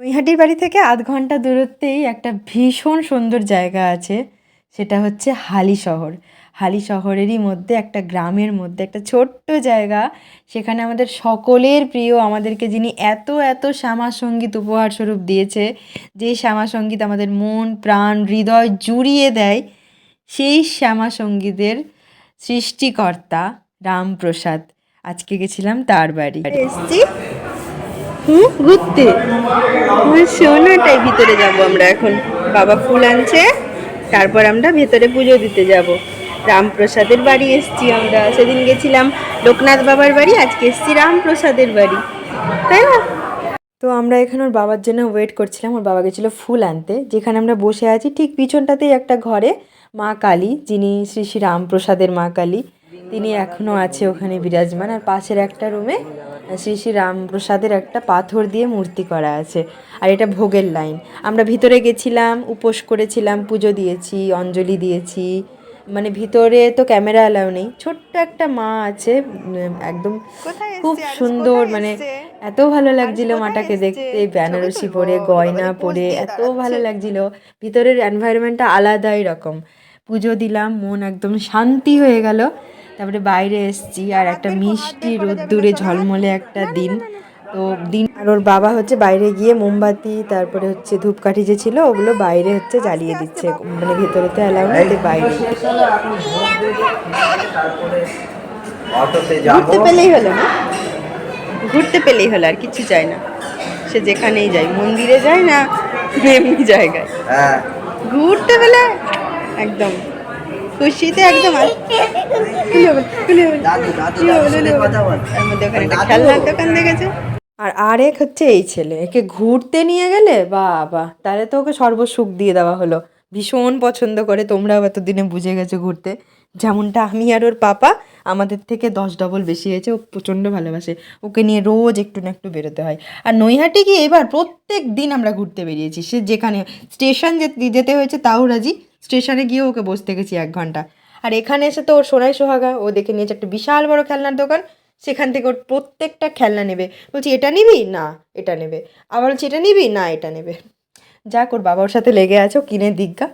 নৈহাটির বাড়ি থেকে আধ ঘন্টা দূরত্বেই একটা ভীষণ সুন্দর জায়গা আছে, সেটা হচ্ছে হালিশহর। হালিশহরেরই মধ্যে একটা গ্রামের মধ্যে একটা ছোট্ট জায়গা, সেখানে আমাদের সকলের প্রিয়, আমাদেরকে যিনি এত এত শ্যামা সঙ্গীত উপহার স্বরূপ দিয়েছে, যেই শ্যামা সঙ্গীত আমাদের মন প্রাণ হৃদয় জুড়িয়ে দেয়, সেই শ্যামা সঙ্গীতের সৃষ্টিকর্তা রামপ্রসাদ। আজকে গেছিলাম তার বাড়ি এসছি ঘুরতে। সোনাটাই ভিতরে যাব আমরা এখন, বাবা ফুল আনছে, তারপর আমরা ভেতরে পুজো দিতে যাব। রামপ্রসাদের বাড়ি এসছি আমরা, সেদিন গেছিলাম লোকনাথ বাবার বাড়ি, আজকে এসছি রামপ্রসাদের বাড়ি, তাই না? তো আমরা এখানে ওর বাবার জন্য ওয়েট করছিলাম। ওর বাবা গেছিলো ফুল আনতে। যেখানে আমরা বসে আছি ঠিক পিছনটাতেই একটা ঘরে মা কালী, যিনি শ্রী শ্রী রামপ্রসাদের মা কালী, তিনি এখনও আছে ওখানে বিরাজমান। আর পাশের একটা রুমে শ্রী শ্রী রামপ্রসাদের একটা পাথর দিয়ে মূর্তি করা আছে। আর এটা ভোগের লাইন। আমরা ভিতরে গেছিলাম, উপোস করেছিলাম, পুজো দিয়েছি, অঞ্জলি দিয়েছি। মানে ভিতরে তো ক্যামেরা অ্যালাউ নেই। ছোট্ট একটা মা আছে, একদম খুব সুন্দর, মানে এত ভালো লাগছিল মাটাকে দেখতে, বেনারসি পরে, গয়না পরে, এত ভালো লাগছিল। ভিতরের এনভায়রনমেন্টটা আলাদাই রকম। পুজো দিলাম, মন একদম শান্তি হয়ে গেল। তারপরে বাইরে এসছি, আর একটা মিষ্টি রোদ্দুরে ঝলমলে একটা দিন। তো দিন, আর ওর বাবা হচ্ছে বাইরে গিয়ে মোমবাতি, তারপরে হচ্ছে ধূপকাঠি যে ছিল ওগুলো বাইরে হচ্ছে জ্বালিয়ে দিচ্ছে, মানে ভেতরে তো অ্যালাউ নেই, বাইরে। ঘুরতে পেলেই হলো না, ঘুরতে পেলেই হলো, আর কিছু চাই না। সে যেখানেই যায়, মন্দিরে যায় না এমনি জায়গায়, ঘুরতে পেলে একদম খুশিতে একদম। তার মধ্যে ওখানে একটা খেলনার দোকান দেখেছে। আর আরেক হচ্ছে এই ছেলে, একে ঘুরতে নিয়ে গেলে বাবা, তাহলে তো ওকে সর্বসুখ দিয়ে দেওয়া হলো। ভীষণ পছন্দ করে, তোমরাও এতদিনে বুঝে গেছো ঘুরতে। যেমনটা আমি আর ওর পাপা, আমাদের থেকে 10 ডবল বেশি হয়েছে। ও প্রচণ্ড ভালোবাসে, ওকে নিয়ে রোজ একটু না একটু বেরোতে হয়। আর নৈহাটি গিয়ে এবার প্রত্যেক দিন আমরা ঘুরতে বেরিয়েছি, সে যেখানে স্টেশন যেতে হয়েছে তাও রাজি। স্টেশনে গিয়ে ওকে বসে থেকেছি 1 ঘন্টা। আর এখানে এসে তো ওর সোনাই সোহাগা, ও দেখে নিয়েছে একটা বিশাল বড় খেলনার দোকান, সেখান থেকে ওর প্রত্যেকটা খেলনা নেবে। বলছি এটা নিবি, না এটা নেবে, আবার বলছি এটা নিবি, না এটা নেবে। যাক, ওর বাবার সাথে লেগে আছে, ও কিনে দিগ্গা।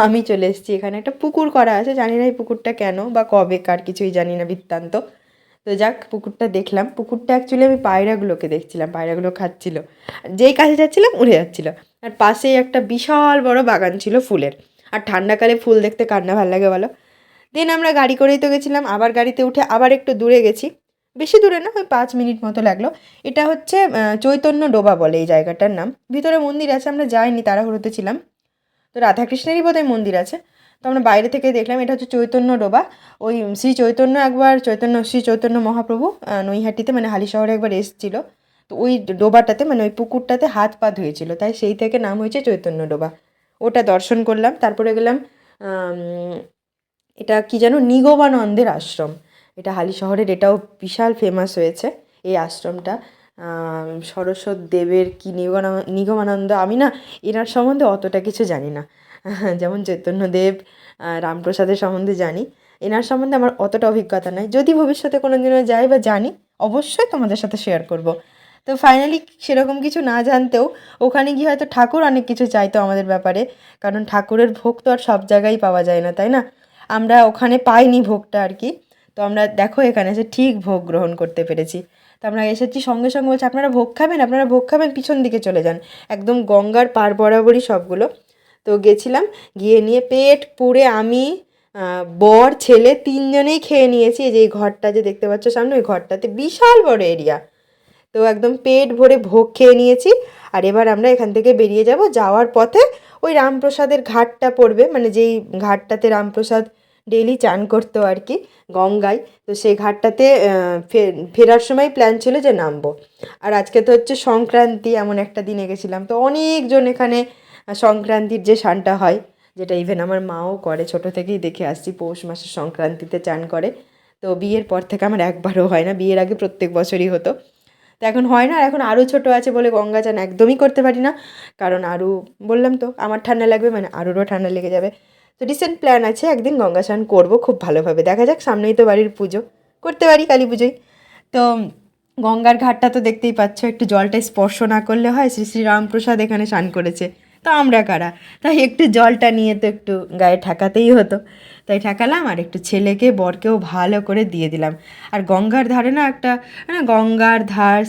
আমি চলে এসেছি, এখানে একটা পুকুর করা আছে, জানি না এই পুকুরটা কেন বা কবে কার, কিছুই জানি না বৃত্তান্ত। তো যাক, পুকুরটা দেখলাম। পুকুরটা অ্যাকচুয়ালি আমি পায়রাগুলোকে দেখছিলাম, পায়রাগুলো খাচ্ছিল, যেই কাছে যাচ্ছিলাম উড়ে যাচ্ছিলো। আর পাশেই একটা বিশাল বড় বাগান ছিল ফুলের। আর ঠান্ডাকালে ফুল দেখতে কার না ভালো লাগে বলো। দেন আমরা গাড়ি করেই তো গেছিলাম, আবার গাড়িতে উঠে আবার একটু দূরে গেছি, বেশি দূরে না, ওই 5 মিনিট মতো লাগলো। এটা হচ্ছে চৈতন্য ডোবা বলে এই জায়গাটার নাম। ভিতরে মন্দির আছে, আমরা যাইনি, তাড়াহুড়োতে ছিলাম। তো রাধাকৃষ্ণেরই বোধহয় মন্দির আছে। তো আমরা বাইরে থেকে দেখলাম, এটা হচ্ছে চৈতন্য ডোবা। ওই শ্রী চৈতন্য একবার, শ্রী চৈতন্য মহাপ্রভু নৈহাটিতে মানে হালিশহরে একবার এসেছিলো। তো ওই ডোবাটাতে, মানে ওই পুকুরটাতে হাত পা ধুয়েছিল, তাই সেই থেকে নাম হয়েছে চৈতন্য ডোবা। ওটা দর্শন করলাম। তারপরে গেলাম, এটা কি যেন, নিগমানন্দের আশ্রম। এটা হালিশহরের, এটাও বিশাল ফেমাস হয়েছে এই আশ্রমটা। সরস্বত দেবের কি নিগমানন্দ, আমি না এনার সম্বন্ধে অতটা কিছু জানি না। যেমন চৈতন্যদেব, রামপ্রসাদের সম্বন্ধে জানি, এনার সম্বন্ধে আমার অতটা অভিজ্ঞতা নাই। যদি ভবিষ্যতে কোনো দিনও যাই বা জানি, অবশ্যই তোমাদের সাথে শেয়ার করব। তো ফাইনালি সেরকম কিছু না জানতেও ওখানে গিয়ে হয়তো ঠাকুর অনেক কিছু চাইতো আমাদের ব্যাপারে, কারণ ঠাকুরের ভোগ তো আর সব জায়গায় পাওয়া যায় না, তাই না? আমরা ওখানে পাইনি ভোগটা আর কি। তো আমরা দেখো এখানে এসে ঠিক ভোগ গ্রহণ করতে পেরেছি। তো আমরা এসেছি, সঙ্গে সঙ্গে বলছি আপনারা ভোগ খাবেন, আপনারা ভোগ খাবেন, পিছন দিকে চলে যান, একদম গঙ্গার পার বরাবরই সবগুলো। তো গেছিলাম, গিয়ে নিয়ে পেট পুড়ে আমি, বর ছেলে 3 জনেই খেয়ে নিয়েছি। এই যে এই ঘরটা যে দেখতে পাচ্ছ সামনে, ওই ঘরটাতে বিশাল বড় এরিয়া। তো একদম পেট ভরে ভোগ খেয়ে নিয়েছি। আর এবার আমরা এখান থেকে বেরিয়ে যাব। যাওয়ার পথে ওই রামপ্রসাদের ঘাটটা পড়বে, মানে যেই ঘাটটাতে রামপ্রসাদ ডেইলি চান করতো আর কি, গঙ্গায়। তো সেই ঘাটটাতে ফেরার সময় প্ল্যান ছিল যে নামবো। আর আজকে তো হচ্ছে সংক্রান্তি, এমন একটা দিনে গেছিলাম। তো অনেকজন এখানে সংক্রান্তির যে স্নানটা হয়, যেটা ইভেন আমার মাও করে, ছোটো থেকেই দেখে আসছি, পৌষ মাসের সংক্রান্তিতে চান করে। তো বিয়ের পর থেকে আমার একবারও হয় না, বিয়ের আগে প্রত্যেক বছরই হতো। তো এখন হয় না। আর এখন আরও ছোটো আছে বলে গঙ্গা চান একদমই করতে পারি না, কারণ আরও, বললাম তো আমার ঠান্ডা লাগবে, মানে আরুরও ঠান্ডা লেগে যাবে। তো রিসেন্ট প্ল্যান আছে একদিন গঙ্গা স্নান করবো খুব ভালোভাবে, দেখা যাক, সামনেই তো বাড়ির পুজো, করতে পারি কালী পুজোয়। তো গঙ্গার ঘাটটা তো দেখতেই পাচ্ছ, একটু জলটা স্পর্শ না করলে হয়? শ্রী শ্রী রামপ্রসাদ এখানে স্নান করেছে, তো আমরা কারা? তাই একটু জলটা নিয়ে তো একটু গায়ে ঠেকাতেই হতো, তাই ঠেকালাম আর একটু ছেলেকে বরকেও ভালো করে দিয়ে দিলাম। আর গঙ্গার ধারে না একটা, গঙ্গার ধার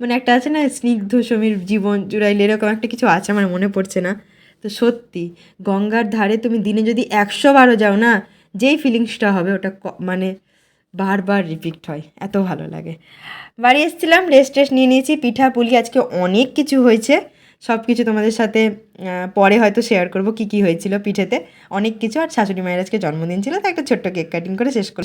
মানে একটা আছে না, স্নিগ্ধ সমীর জীবন জুড়াইলে, এরকম একটা কিছু আছে, আমার মনে পড়ছে না। তো সত্যি গঙ্গার ধারে তুমি দিনে যদি 100 বারও যাও না, যেই ফিলিংসটা হবে ওটা মানে বারবার রিপিট হয়, এত ভালো লাগে। বাড়ি এসেছিলাম, রেস্ট টেস্ট নিয়ে নিয়েছি, পিঠা পুলি আজকে অনেক কিছু হয়েছে, সব কিছু তোমাদের সাথে পরে হয়তো শেয়ার করব কী কী হয়েছিল পিঠেতে, অনেক কিছু। আর শাশুড়ি মায়ের আজকে জন্মদিন ছিল, তো একটা ছোট্ট কেক কাটিং করে শেষ করলাম।